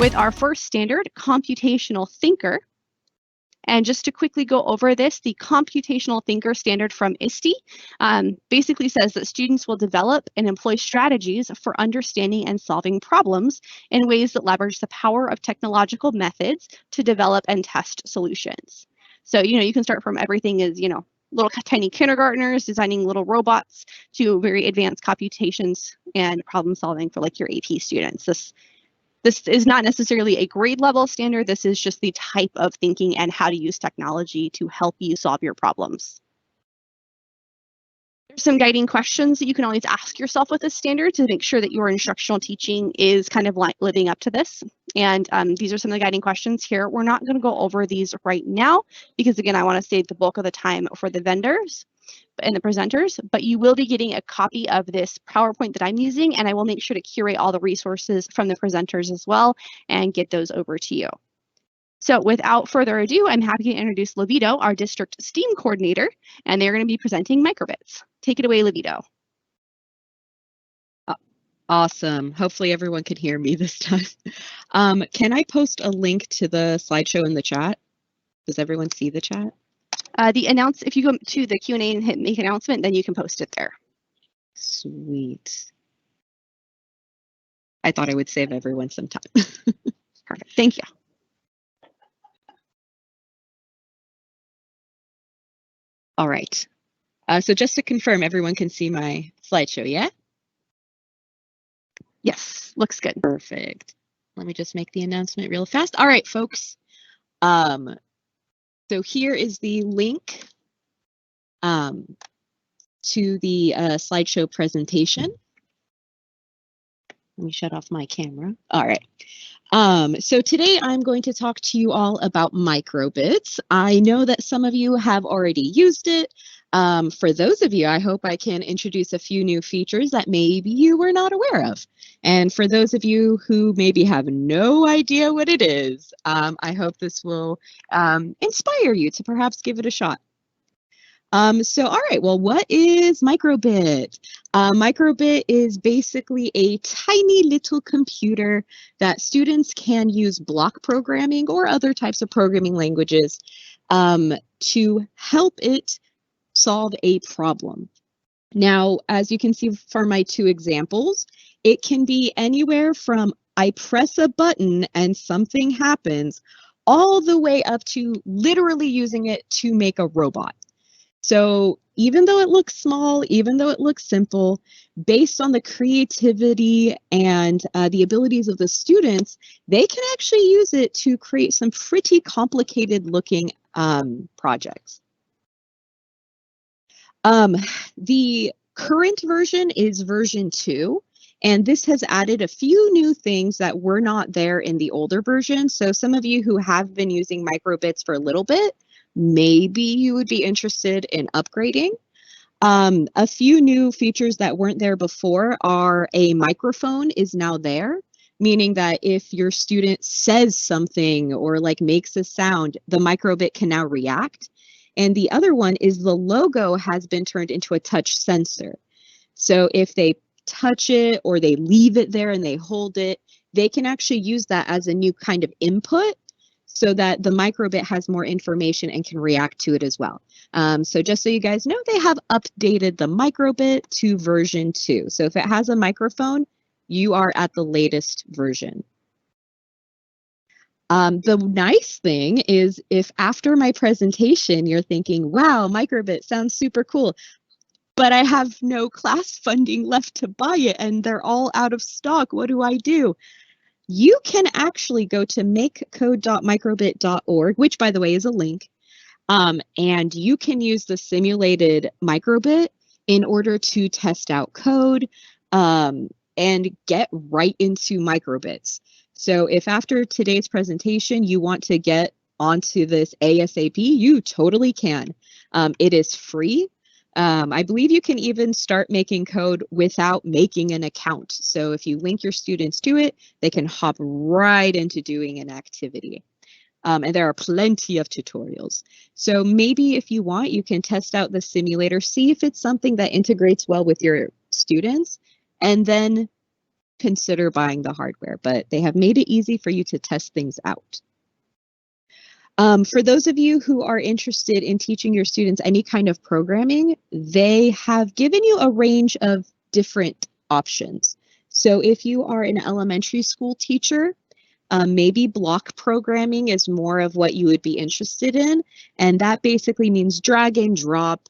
with our first standard, computational thinker. And just to quickly go over this, the computational thinker standard from ISTE basically says that students will develop and employ strategies for understanding and solving problems in ways that leverage the power of technological methods to develop and test solutions. So, you can start from everything as, little tiny kindergartners designing little robots to very advanced computations and problem solving for like your AP students. This is not necessarily a grade level standard. This is just the type of thinking and how to use technology to help you solve your problems. There's some guiding questions that you can always ask yourself with this standard to make sure that your instructional teaching is kind of living up to this. And these are some of the guiding questions here. We're not going to go over these right now because, again, I want to save the bulk of the time for the vendors and the presenters, but you will be getting a copy of this PowerPoint that I'm using, and I will make sure to curate all the resources from the presenters as well and get those over to you. So without further ado, I'm happy to introduce Libido, our district STEAM coordinator, and they're going to be presenting Microbits. Take it away, Libido. Awesome. Hopefully everyone can hear me this time. Can I post a link to the slideshow in the chat? Does everyone see the chat? If you go to the Q&A and hit make announcement, then you can post it there. Sweet. I thought I would save everyone some time. Perfect. Thank you. All right. So just to confirm, everyone can see my slideshow, yeah? Yes, looks good. Perfect. Let me just make the announcement real fast. All right, folks. So here is the link to the slideshow presentation. Let me shut off my camera. All right. So today I'm going to talk to you all about Microbits. I know that some of you have already used it. For those of you, I hope I can introduce a few new features that maybe you were not aware of. And for those of you who maybe have no idea what it is, I hope this will inspire you to perhaps give it a shot. So, all right, well, what is Microbit? Microbit is basically a tiny little computer that students can use block programming or other types of programming languages to help it solve a problem. Now, as you can see from my two examples, it can be anywhere from I press a button and something happens, all the way up to literally using it to make a robot. So even though it looks small, even though it looks simple, based on the creativity and the abilities of the students, they can actually use it to create some pretty complicated looking projects. The current version is version 2, and this has added a few new things that were not there in the older version. So some of you who have been using Microbits for a little bit, maybe you would be interested in upgrading. A few new features that weren't there before are a microphone is now there, meaning that if your student says something or like makes a sound, the Microbit can now react. And the other one is the logo has been turned into a touch sensor. So if they touch it or they leave it there and they hold it, they can actually use that as a new kind of input so that the Microbit has more information and can react to it as well. So just so you guys know, they have updated the Microbit to version 2. So if it has a microphone, you are at the latest version. The nice thing is if after my presentation, you're thinking, wow, Microbit sounds super cool, but I have no class funding left to buy it and they're all out of stock. What do I do? You can actually go to makecode.microbit.org, which by the way is a link, and you can use the simulated Microbit in order to test out code and get right into Microbits. So if after today's presentation you want to get onto this ASAP, you totally can. It is free. I believe you can even start making code without making an account. So if you link your students to it, they can hop right into doing an activity. And there are plenty of tutorials. So maybe if you want, you can test out the simulator, see if it's something that integrates well with your students, and then consider buying the hardware, but they have made it easy for you to test things out. For those of you who are interested in teaching your students any kind of programming, they have given you a range of different options. So if you are an elementary school teacher, maybe block programming is more of what you would be interested in. And that basically means drag and drop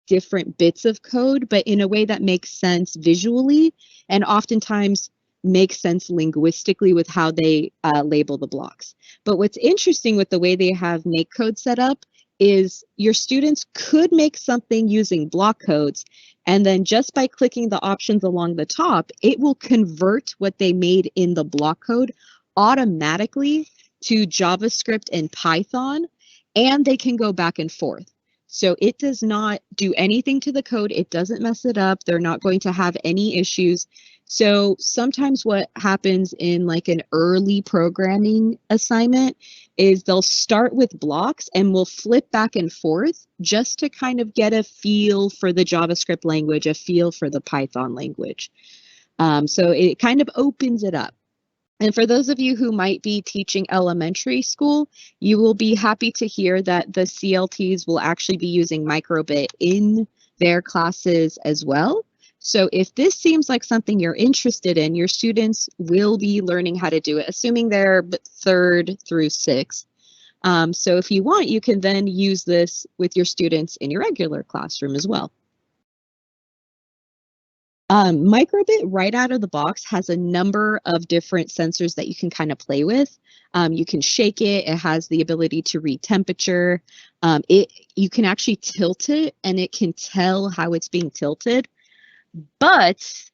different bits of code, but in a way that makes sense visually and oftentimes makes sense linguistically with how they label the blocks. But what's interesting with the way they have make code set up is your students could make something using block codes, and then just by clicking the options along the top, it will convert what they made in the block code automatically to JavaScript and Python, and they can go back and forth. So it does not do anything to the code. It doesn't mess it up. They're not going to have any issues. So sometimes what happens in like an early programming assignment is they'll start with blocks and we'll flip back and forth just to kind of get a feel for the JavaScript language, a feel for the Python language. So it kind of opens it up. And for those of you who might be teaching elementary school, you will be happy to hear that the CLTs will actually be using Microbit in their classes as well. So if this seems like something you're interested in, your students will be learning how to do it, assuming they're 3rd through 6th. So if you want, you can then use this with your students in your regular classroom as well. Microbit right out of the box has a number of different sensors that you can kind of play with. You can shake it. It has the ability to read temperature. You can actually tilt it and it can tell how it's being tilted. But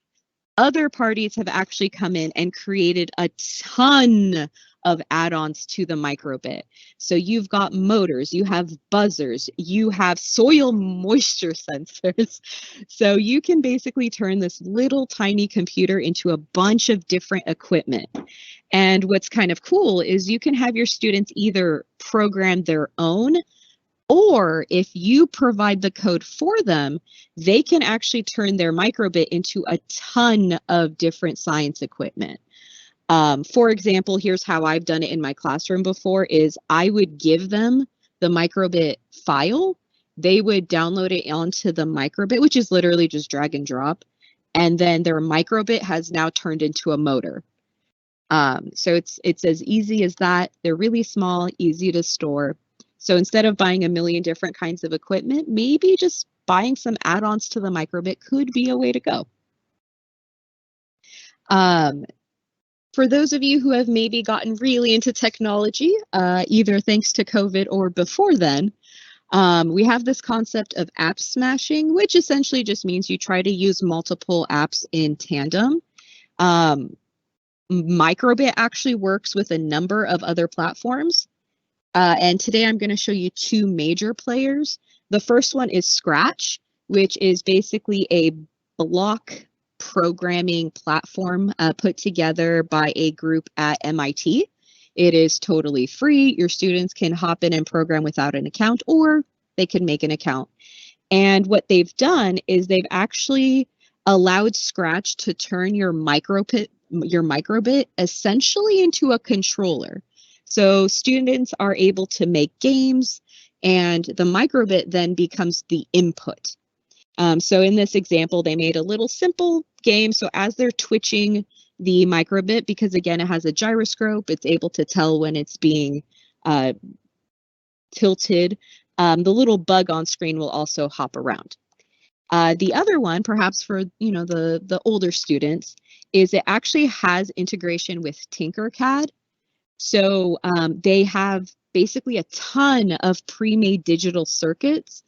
other parties have actually come in and created a ton of add-ons to the Microbit. So you've got motors, you have buzzers, you have soil moisture sensors. So you can basically turn this little tiny computer into a bunch of different equipment. And what's kind of cool is you can have your students either program their own, or if you provide the code for them, they can actually turn their Microbit into a ton of different science equipment. For example, here's how I've done it in my classroom before is I would give them the Microbit file. They would download it onto the Microbit, which is literally just drag and drop. And then their Microbit has now turned into a motor. So it's as easy as that. They're really small, easy to store. So instead of buying a million different kinds of equipment, maybe just buying some add-ons to the Microbit could be a way to go. For those of you who have maybe gotten really into technology, either thanks to COVID or before then, we have this concept of app smashing, which essentially just means you try to use multiple apps in tandem. Microbit actually works with a number of other platforms. And today I'm going to show you 2 major players. The first one is Scratch, which is basically a block programming platform put together by a group at MIT. It is totally free. Your students can hop in and program without an account, or they can make an account. And what they've done is they've actually allowed Scratch to turn your Microbit essentially into a controller. So students are able to make games, and the Microbit then becomes the input. So in this example, they made a little simple game. So as they're twitching the Microbit, because again, it has a gyroscope, it's able to tell when it's being tilted. The little bug on screen will also hop around. The other one, perhaps for the older students, is it actually has integration with Tinkercad. So they have basically a ton of pre-made digital circuits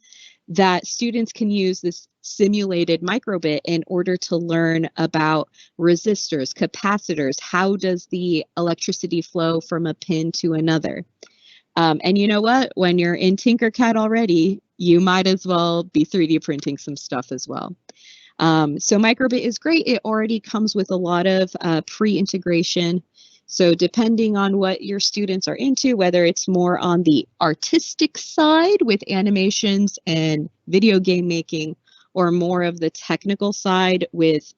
that students can use this simulated Microbit in order to learn about resistors, capacitors, how does the electricity flow from a pin to another. And you know what? When you're in Tinkercad already, you might as well be 3D printing some stuff as well. So Microbit is great. It already comes with a lot of pre-integration. So depending on what your students are into, whether it's more on the artistic side with animations and video game making, or more of the technical side with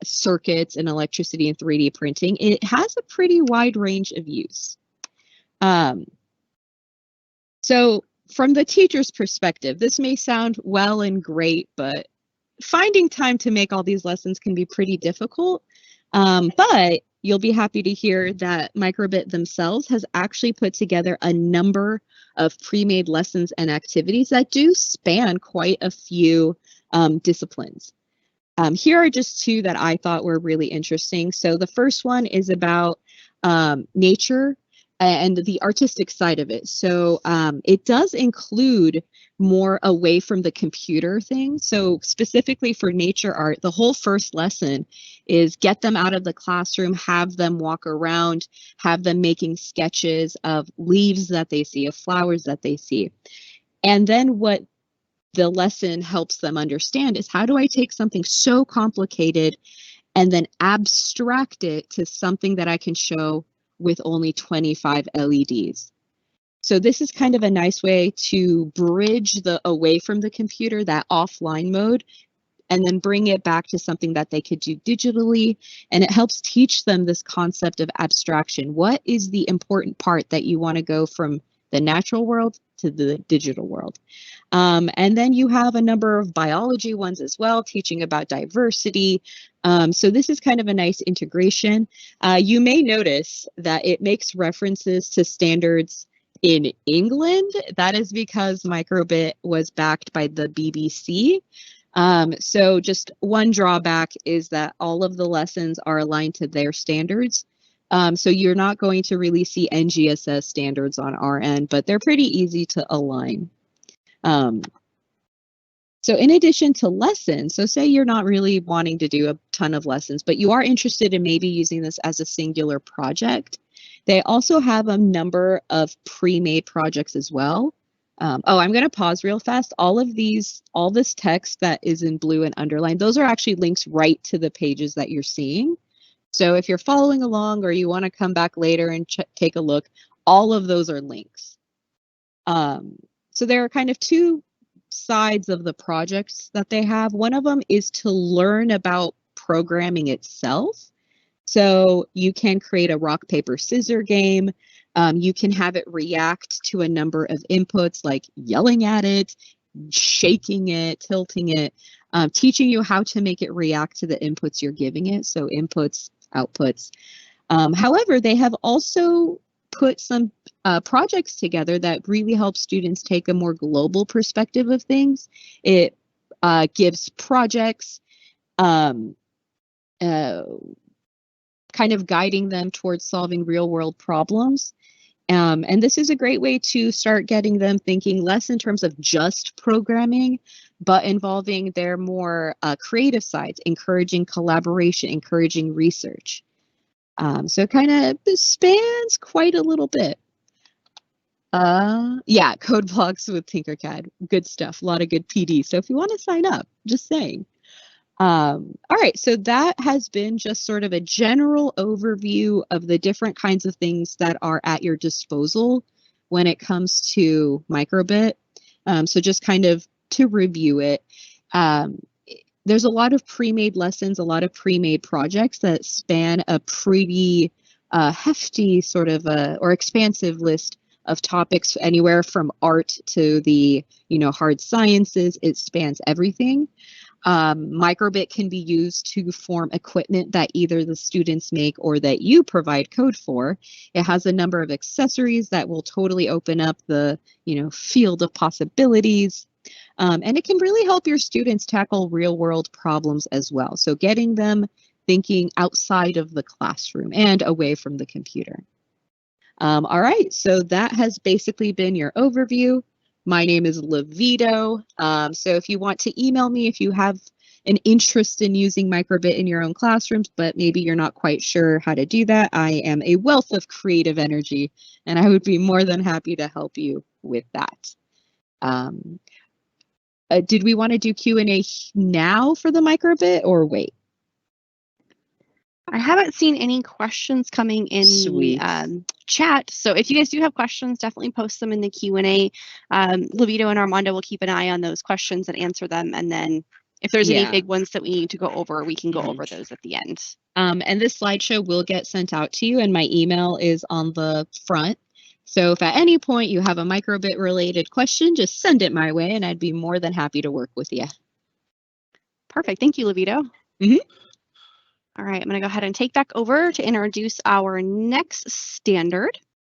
circuits and electricity and 3D printing, it has a pretty wide range of use. So from the teacher's perspective, this may sound well and great, but finding time to make all these lessons can be pretty difficult. But you'll be happy to hear that Microbit themselves has actually put together a number of pre-made lessons and activities that do span quite a few disciplines. Here are just two that I thought were really interesting. So the first one is about nature and the artistic side of it. So it does include more away from the computer thing. So specifically for nature art, the whole first lesson is get them out of the classroom, have them walk around, have them making sketches of leaves that they see, of flowers that they see. And then what the lesson helps them understand is, how do I take something so complicated and then abstract it to something that I can show with only 25 LEDs. So this is kind of a nice way to bridge the away from the computer, that offline mode, and then bring it back to something that they could do digitally. And it helps teach them this concept of abstraction. What is the important part that you want to go from the natural world to the digital world? And then you have a number of biology ones as well, teaching about diversity. So this is kind of a nice integration. You may notice that it makes references to standards in England. That is because Microbit was backed by the BBC. So just one drawback is that all of the lessons are aligned to their standards. So you're not going to really see NGSS standards on our end, but they're pretty easy to align. So in addition to lessons, so say you're not really wanting to do a ton of lessons, but you are interested in maybe using this as a singular project, they also have a number of pre-made projects as well. Oh, I'm going to pause real fast. All this text that is in blue and underlined, those are actually links right to the pages that you're seeing. So if you're following along or you want to come back later and take a look, all of those are links. So there are kind of two sides of the projects that they have. One of them is to learn about programming itself. So you can create a rock, paper, scissors game. You can have it react to a number of inputs, like yelling at it, shaking it, tilting it, teaching you how to make it react to the inputs you're giving it. So inputs, outputs. However, they have also put some projects together that really help students take a more global perspective of things. It gives projects kind of guiding them towards solving real world problems. And this is a great way to start getting them thinking less in terms of just programming, but involving their more creative sides, encouraging collaboration, encouraging research. So it kind of spans quite a little bit. Yeah, code blocks with Tinkercad. Good stuff. A lot of good PD. So if you want to sign up, just saying. All right, so that has been just sort of a general overview of the different kinds of things that are at your disposal when it comes to Microbit. So just kind of to review it, there's a lot of pre-made lessons, a lot of pre-made projects that span a pretty hefty sort of or expansive list of topics, anywhere from art to the hard sciences. It spans everything. Microbit can be used to form equipment that either the students make or that you provide code for. It has a number of accessories that will totally open up the field of possibilities. And it can really help your students tackle real world problems as well. So getting them thinking outside of the classroom and away from the computer. All right, so that has basically been your overview. My name is Libido. So if you want to email me, if you have an interest in using Microbit in your own classrooms, but maybe you're not quite sure how to do that, I am a wealth of creative energy, and I would be more than happy to help you with that. Did we want to do Q&A now for the Microbit or wait? I haven't seen any questions coming in Sweet. the chat. So if you guys do have questions, definitely post them in the Q&A. Libido and Armando will keep an eye on those questions and answer them. And then if there's any big ones that we need to go over, we can go over those at the end. And this slideshow will get sent out to you, and my email is on the front. So if at any point you have a microbit related question, just send it my way and I'd be more than happy to work with you. Perfect. Thank you, Libido. All right, I'm going to go ahead and take back over to introduce our next standard.